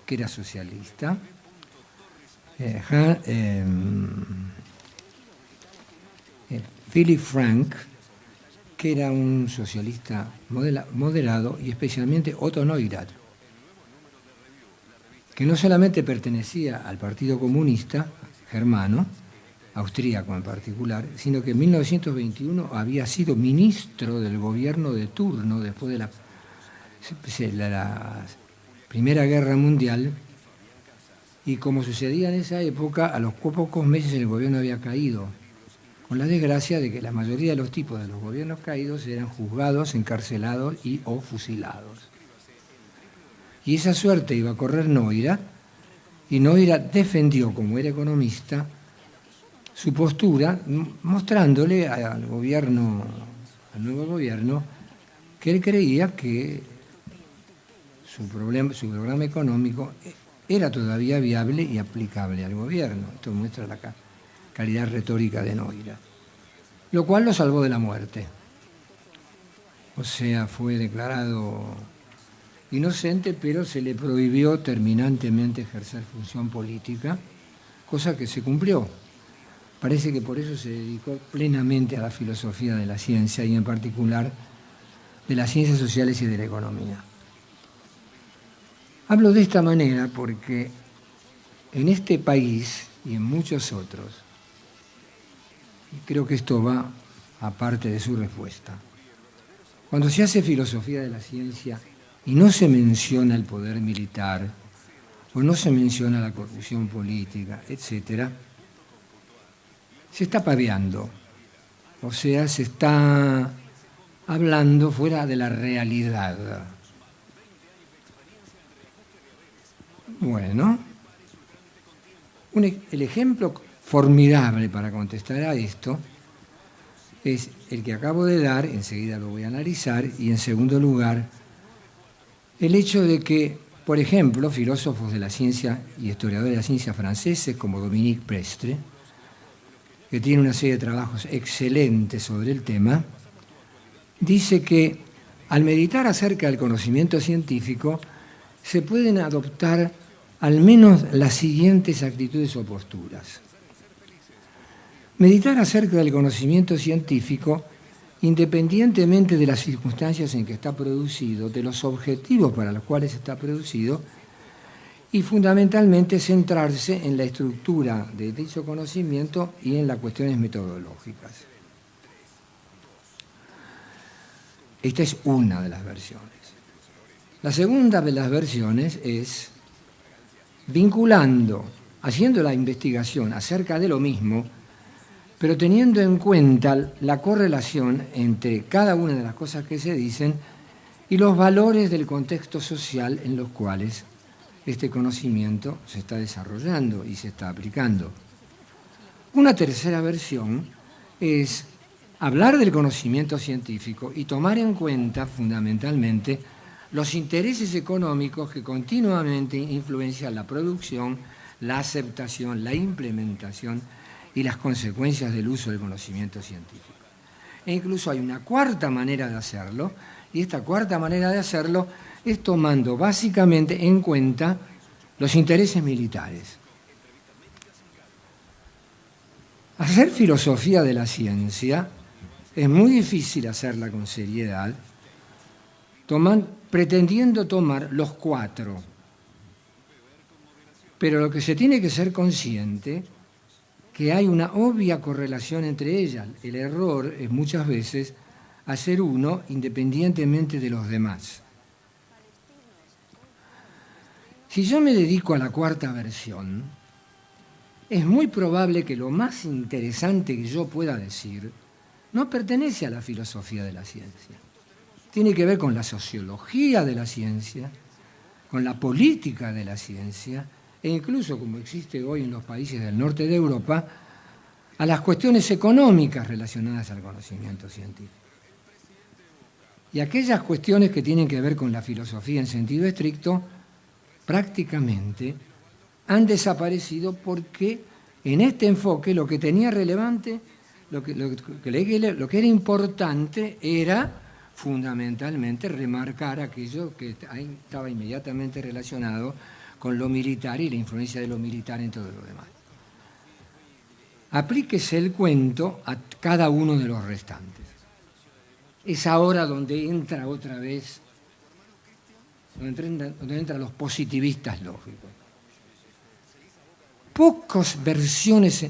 que era socialista, Philipp Frank, que era un socialista moderado, y especialmente Otto Neurath, que no solamente pertenecía al Partido Comunista germano, austríaco en particular, sino que en 1921 había sido ministro del gobierno de turno después de la Primera Guerra Mundial, y como sucedía en esa época, a los pocos meses el gobierno había caído, con la desgracia de que la mayoría de los tipos de los gobiernos caídos eran juzgados, encarcelados y o fusilados. Y esa suerte iba a correr Neurath, y Neurath defendió, como era economista, su postura, mostrándole al gobierno, al nuevo gobierno, que él creía que su programa económico era todavía viable y aplicable al gobierno. Esto muestra la calidad retórica de Neurath, lo cual lo salvó de la muerte. O sea, fue declarado inocente, pero se le prohibió terminantemente ejercer función política, cosa que se cumplió. Parece que por eso se dedicó plenamente a la filosofía de la ciencia y en particular de las ciencias sociales y de la economía. Hablo de esta manera porque en este país y en muchos otros, y creo que esto va aparte de su respuesta, cuando se hace filosofía de la ciencia y no se menciona el poder militar o no se menciona la corrupción política, etc., se está paviando, o sea, se está hablando fuera de la realidad. Bueno, el ejemplo formidable para contestar a esto es el que acabo de dar, enseguida lo voy a analizar, y en segundo lugar, el hecho de que, por ejemplo, filósofos de la ciencia y historiadores de la ciencia franceses como Dominique Prestre, que tiene una serie de trabajos excelentes sobre el tema, dice que al meditar acerca del conocimiento científico se pueden adoptar al menos las siguientes actitudes o posturas. Meditar acerca del conocimiento científico, independientemente de las circunstancias en que está producido, de los objetivos para los cuales está producido, y fundamentalmente centrarse en la estructura de dicho conocimiento y en las cuestiones metodológicas. Esta es una de las versiones. La segunda de las versiones es vinculando, haciendo la investigación acerca de lo mismo, pero teniendo en cuenta la correlación entre cada una de las cosas que se dicen y los valores del contexto social en los cuales este conocimiento se está desarrollando y se está aplicando. Una tercera versión es hablar del conocimiento científico y tomar en cuenta fundamentalmente los intereses económicos que continuamente influencian la producción, la aceptación, la implementación y las consecuencias del uso del conocimiento científico. E incluso hay una cuarta manera de hacerlo, y esta cuarta manera de hacerlo es tomando básicamente en cuenta los intereses militares. Hacer filosofía de la ciencia es muy difícil hacerla con seriedad, pretendiendo tomar los cuatro. Pero lo que se tiene que ser consciente que hay una obvia correlación entre ellas. El error es muchas veces hacer uno independientemente de los demás. Si yo me dedico a la cuarta versión, es muy probable que lo más interesante que yo pueda decir no pertenece a la filosofía de la ciencia. Tiene que ver con la sociología de la ciencia, con la política de la ciencia, e incluso, como existe hoy en los países del norte de Europa, a las cuestiones económicas relacionadas al conocimiento científico. Y aquellas cuestiones que tienen que ver con la filosofía en sentido estricto, prácticamente han desaparecido porque en este enfoque lo que tenía relevante, lo que era importante era fundamentalmente remarcar aquello que estaba inmediatamente relacionado con lo militar y la influencia de lo militar en todo lo demás. Aplíquese el cuento a cada uno de los restantes. Es ahora donde entra otra vez, donde entran los positivistas lógicos. Pocas versiones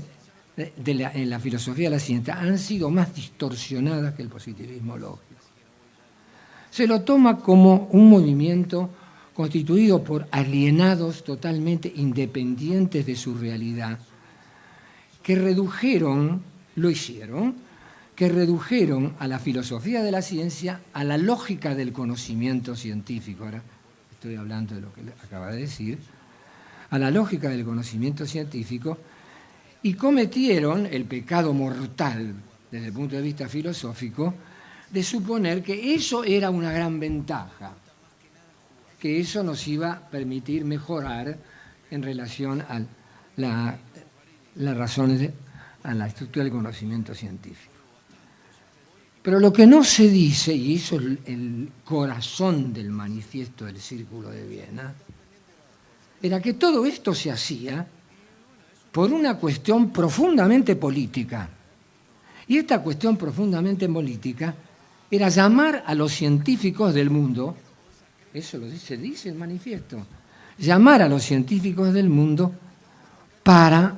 en la filosofía de la ciencia han sido más distorsionadas que el positivismo lógico. Se lo toma como un movimiento constituido por alienados totalmente independientes de su realidad, que redujeron a la filosofía de la ciencia a la lógica del conocimiento científico. Ahora estoy hablando de lo que acaba de decir, a la lógica del conocimiento científico, y cometieron el pecado mortal desde el punto de vista filosófico de suponer que eso era una gran ventaja, que eso nos iba a permitir mejorar en relación a las razones, a la estructura del conocimiento científico. Pero lo que no se dice, y eso es el corazón del manifiesto del Círculo de Viena, era que todo esto se hacía por una cuestión profundamente política. Y esta cuestión profundamente política era llamar a los científicos del mundo, eso lo dice el manifiesto, llamar a los científicos del mundo para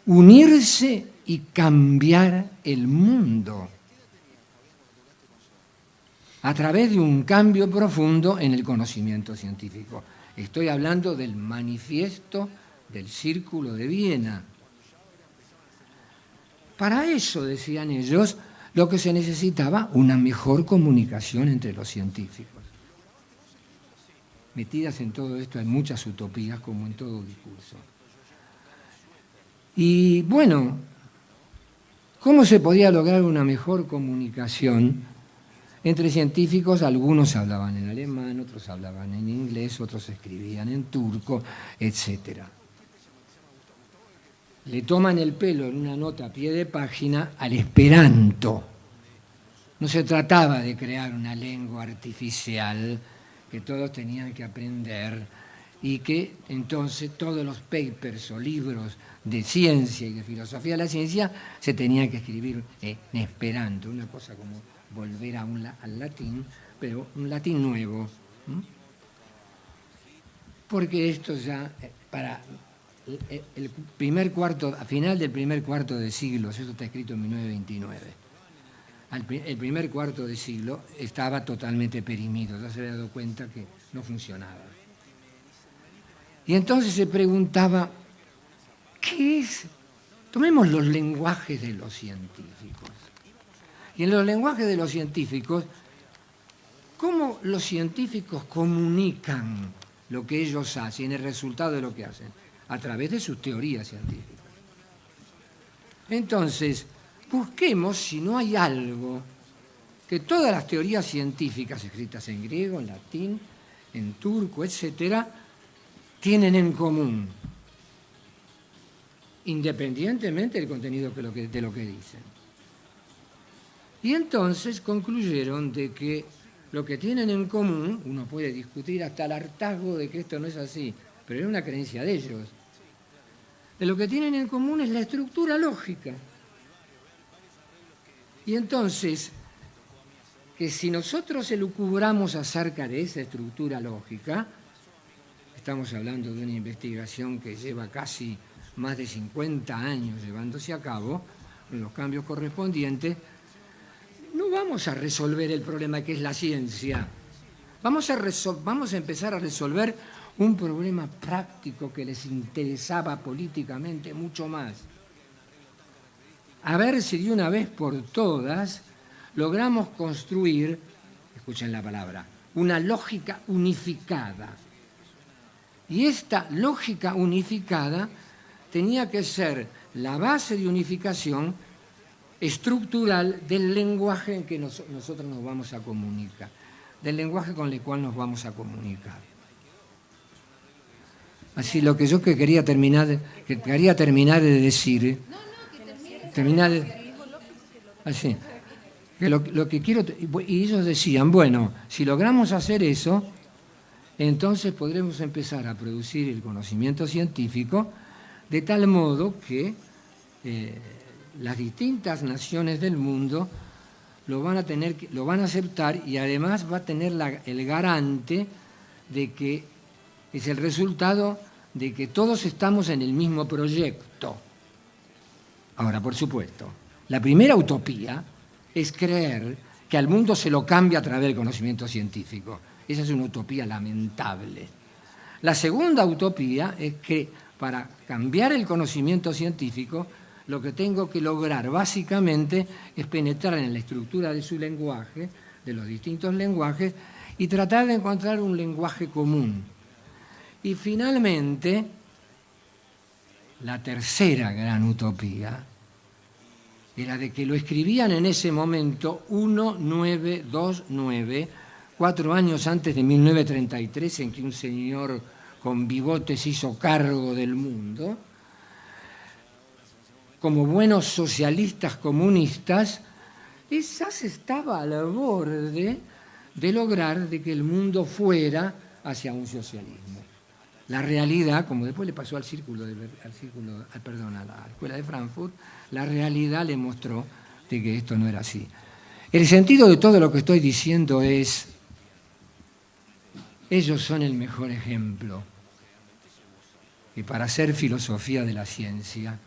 unirse y cambiar el mundo a través de un cambio profundo en el conocimiento científico. Estoy hablando del manifiesto del Círculo de Viena. Para eso, decían ellos, lo que se necesitaba una mejor comunicación entre los científicos. Metidas en todo esto hay muchas utopías, como en todo discurso. Y bueno, ¿cómo se podía lograr una mejor comunicación entre científicos? Algunos hablaban en alemán, otros hablaban en inglés, otros escribían en turco, etc. Le toman el pelo en una nota a pie de página al esperanto. No se trataba de crear una lengua artificial que todos tenían que aprender y que entonces todos los papers o libros de ciencia y de filosofía de la ciencia se tenían que escribir en esperanto, una cosa como volver al latín, pero un latín nuevo. Porque esto ya, para el primer cuarto, a final del primer cuarto de siglo, eso está escrito en 1929, el primer cuarto de siglo estaba totalmente perimido, ya se había dado cuenta que no funcionaba. Y entonces se preguntaba, ¿qué es? Tomemos los lenguajes de los científicos. Y en los lenguajes de los científicos, ¿cómo los científicos comunican lo que ellos hacen, el resultado de lo que hacen? A través de sus teorías científicas. Entonces, busquemos si no hay algo que todas las teorías científicas escritas en griego, en latín, en turco, etcétera, tienen en común, independientemente del contenido de lo que dicen. Y entonces concluyeron de que lo que tienen en común, uno puede discutir hasta el hartazgo de que esto no es así, pero es una creencia de ellos. De lo que tienen en común es la estructura lógica. Y entonces, que si nosotros elucubramos acerca de esa estructura lógica, estamos hablando de una investigación que lleva casi más de 50 años llevándose a cabo, con los cambios correspondientes, no vamos a resolver el problema que es la ciencia. Vamos a empezar a resolver un problema práctico que les interesaba políticamente mucho más. A ver si de una vez por todas logramos construir, escuchen la palabra, una lógica unificada. Y esta lógica unificada tenía que ser la base de unificación estructural del lenguaje en que nosotros nos vamos a comunicar, del lenguaje con el cual nos vamos a comunicar. Así lo que yo quería terminar de decir, así, que lo que quiero, y ellos decían, bueno, si logramos hacer eso, entonces podremos empezar a producir el conocimiento científico de tal modo que las distintas naciones del mundo lo van a aceptar y además va a tener el garante de que es el resultado de que todos estamos en el mismo proyecto. Ahora, por supuesto, la primera utopía es creer que al mundo se lo cambia a través del conocimiento científico. Esa es una utopía lamentable. La segunda utopía es que para cambiar el conocimiento científico, lo que tengo que lograr básicamente es penetrar en la estructura de su lenguaje, de los distintos lenguajes, y tratar de encontrar un lenguaje común. Y finalmente, la tercera gran utopía era de que lo escribían en ese momento 1929, 4 años antes de 1933, en que un señor con bigotes se hizo cargo del mundo. Como buenos socialistas comunistas, quizás estaba al borde de lograr de que el mundo fuera hacia un socialismo. La realidad, como después le pasó a la Escuela de Frankfurt, la realidad le mostró de que esto no era así. El sentido de todo lo que estoy diciendo es, ellos son el mejor ejemplo. Y para hacer filosofía de la ciencia,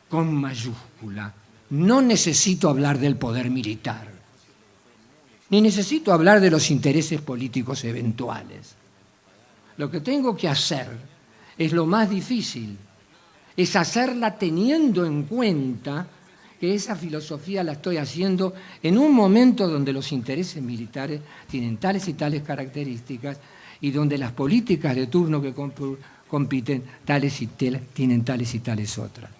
con mayúscula, no necesito hablar del poder militar, ni necesito hablar de los intereses políticos eventuales. Lo que tengo que hacer es lo más difícil, es hacerla teniendo en cuenta que esa filosofía la estoy haciendo en un momento donde los intereses militares tienen tales y tales características y donde las políticas de turno que compiten tienen tales y tales otras.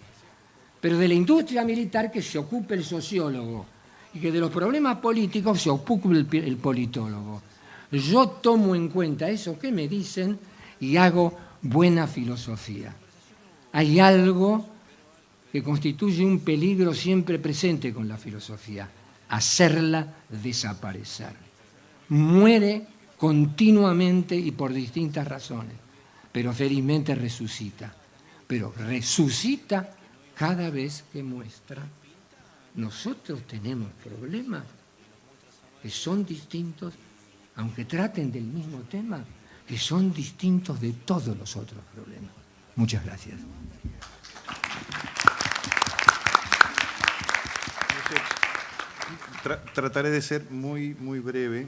Pero de la industria militar que se ocupe el sociólogo y que de los problemas políticos se ocupe el politólogo. Yo tomo en cuenta eso que me dicen y hago buena filosofía. Hay algo que constituye un peligro siempre presente con la filosofía, hacerla desaparecer. Muere continuamente y por distintas razones, pero felizmente resucita. Pero resucita cada vez que muestra. Nosotros tenemos problemas que son distintos, aunque traten del mismo tema, que son distintos de todos los otros problemas. Muchas gracias. Trataré de ser muy breve.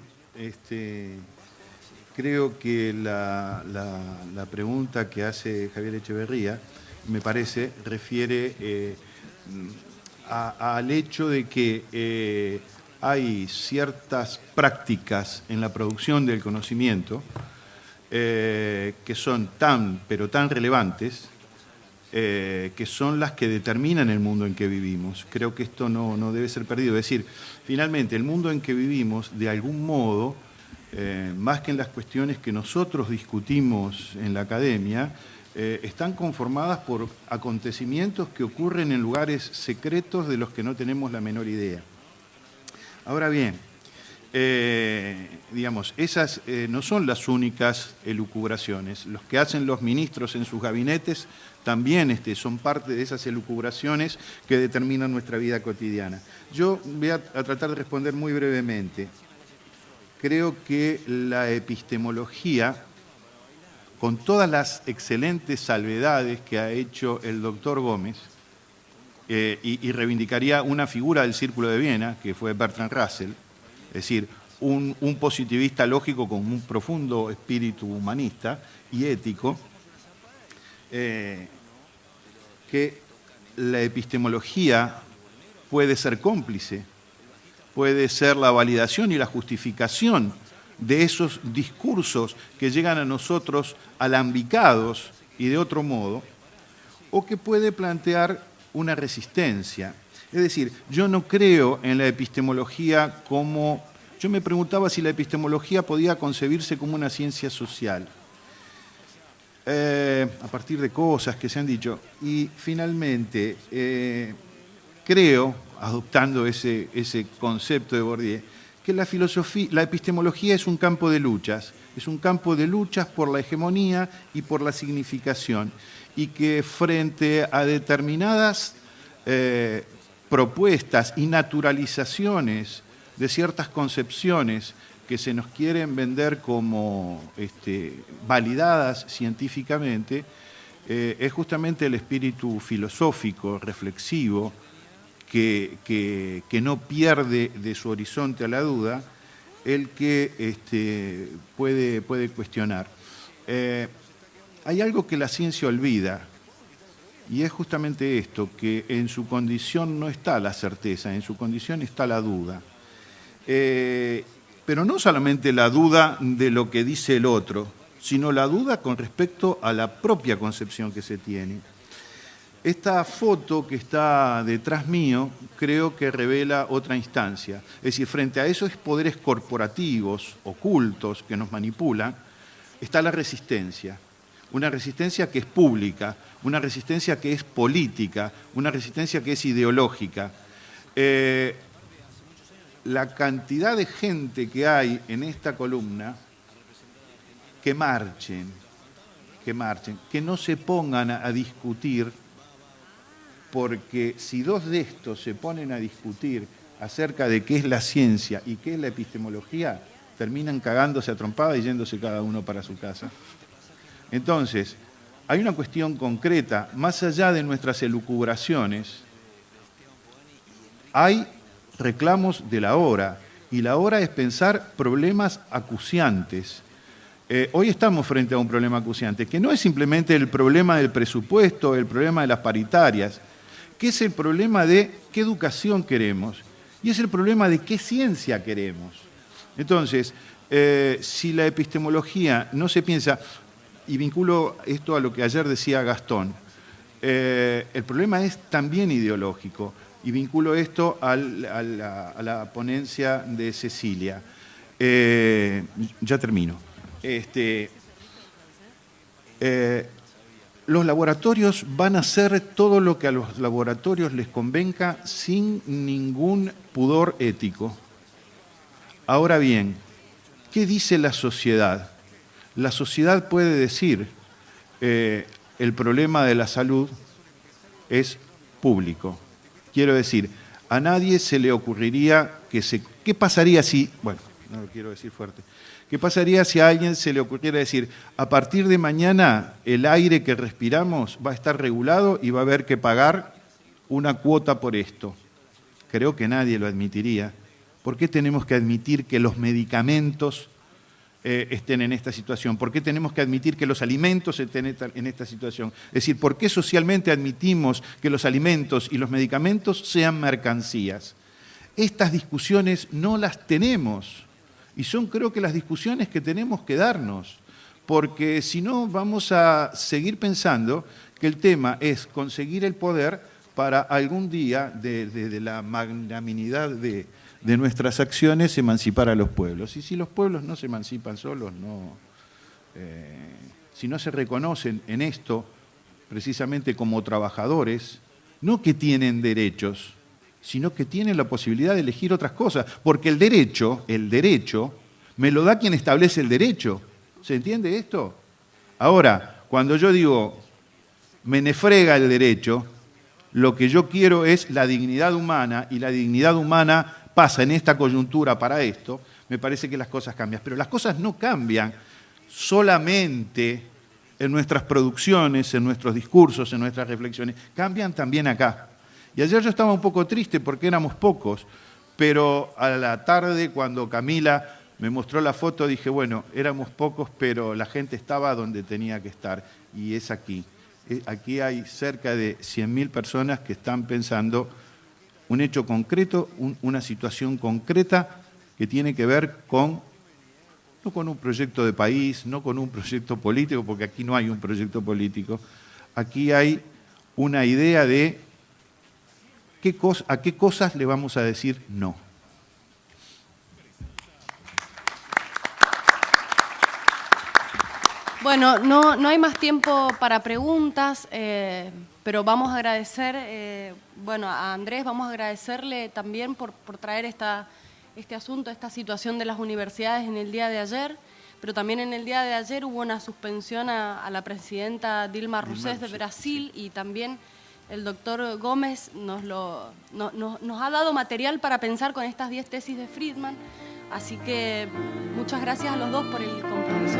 Creo que la pregunta que hace Javier Echeverría, me parece, refiere al hecho de que hay ciertas prácticas en la producción del conocimiento que son pero tan relevantes, que son las que determinan el mundo en que vivimos. Creo que esto no debe ser perdido. Es decir, finalmente, el mundo en que vivimos, de algún modo, más que en las cuestiones que nosotros discutimos en la academia, están conformadas por acontecimientos que ocurren en lugares secretos de los que no tenemos la menor idea. Ahora bien, digamos, esas no son las únicas elucubraciones. Los que hacen los ministros en sus gabinetes también son parte de esas elucubraciones que determinan nuestra vida cotidiana. Yo voy a tratar de responder muy brevemente. Creo que la epistemología, con todas las excelentes salvedades que ha hecho el doctor Gómez, y reivindicaría una figura del Círculo de Viena, que fue Bertrand Russell, es decir, un positivista lógico con un profundo espíritu humanista y ético, que la epistemología puede ser cómplice, puede ser la validación y la justificación de esos discursos que llegan a nosotros alambicados y de otro modo, o que puede plantear una resistencia. Es decir, yo no creo en la epistemología como... Yo me preguntaba si la epistemología podía concebirse como una ciencia social, a partir de cosas que se han dicho. Y finalmente, creo, adoptando ese concepto de Bourdieu, que la epistemología es un campo de luchas por la hegemonía y por la significación, y que frente a determinadas propuestas y naturalizaciones de ciertas concepciones que se nos quieren vender como validadas científicamente, es justamente el espíritu filosófico, reflexivo, que no pierde de su horizonte a la duda, el que puede cuestionar. Hay algo que la ciencia olvida, y es justamente esto, que en su condición no está la certeza, en su condición está la duda. Pero no solamente la duda de lo que dice el otro, sino la duda con respecto a la propia concepción que se tiene. Esta foto que está detrás mío creo que revela otra instancia. Es decir, frente a esos poderes corporativos, ocultos, que nos manipulan, está la resistencia. Una resistencia que es pública, una resistencia que es política, una resistencia que es ideológica. La cantidad de gente que hay en esta columna, que marchen, que no se pongan a discutir, porque si dos de estos se ponen a discutir acerca de qué es la ciencia y qué es la epistemología, terminan cagándose a trompada y yéndose cada uno para su casa. Entonces, hay una cuestión concreta, más allá de nuestras elucubraciones, hay reclamos de la hora, y la hora es pensar problemas acuciantes. Hoy estamos frente a un problema acuciante, que no es simplemente el problema del presupuesto, el problema de las paritarias, que es el problema de qué educación queremos, y es el problema de qué ciencia queremos. Entonces, si la epistemología no se piensa, y vinculo esto a lo que ayer decía Gastón, el problema es también ideológico, y vinculo esto a la ponencia de Cecilia. Ya termino. Los laboratorios van a hacer todo lo que a los laboratorios les convenga sin ningún pudor ético. Ahora bien, ¿qué dice la sociedad? La sociedad puede decir, el problema de la salud es público. Quiero decir, a nadie se le ocurriría ¿qué pasaría si, bueno, no lo quiero decir fuerte, qué pasaría si a alguien se le ocurriera decir, a partir de mañana el aire que respiramos va a estar regulado y va a haber que pagar una cuota por esto? Creo que nadie lo admitiría. ¿Por qué tenemos que admitir que los medicamentos estén en esta situación? ¿Por qué tenemos que admitir que los alimentos estén en esta situación? Es decir, ¿por qué socialmente admitimos que los alimentos y los medicamentos sean mercancías? Estas discusiones no las tenemos, y son, creo que, las discusiones que tenemos que darnos, porque si no vamos a seguir pensando que el tema es conseguir el poder para algún día, de la magnanimidad de nuestras acciones, emancipar a los pueblos. Y si los pueblos no se emancipan solos, si no se reconocen en esto precisamente como trabajadores, no que tienen derechos, sino que tiene la posibilidad de elegir otras cosas, porque el derecho me lo da quien establece el derecho. ¿Se entiende esto? Ahora, cuando yo digo, me nefrega el derecho, lo que yo quiero es la dignidad humana, y la dignidad humana pasa en esta coyuntura para esto, me parece que las cosas cambian. Pero las cosas no cambian solamente en nuestras producciones, en nuestros discursos, en nuestras reflexiones, cambian también acá. Y ayer yo estaba un poco triste porque éramos pocos, pero a la tarde cuando Camila me mostró la foto dije, bueno, éramos pocos, pero la gente estaba donde tenía que estar, y es aquí. Aquí hay cerca de 100.000 personas que están pensando un hecho concreto, una situación concreta que tiene que ver con, no con un proyecto de país, no con un proyecto político, porque aquí no hay un proyecto político, aquí hay una idea de a qué cosas le vamos a decir no. Bueno, no hay más tiempo para preguntas, pero vamos a agradecer, bueno, a Andrés vamos a agradecerle también por traer este asunto, esta situación de las universidades en el día de ayer, pero también en el día de ayer hubo una suspensión a la presidenta Dilma Rousseff de Brasil, y también el doctor Gómez nos ha dado material para pensar con estas 10 tesis de Friedman, así que muchas gracias a los dos por el compromiso.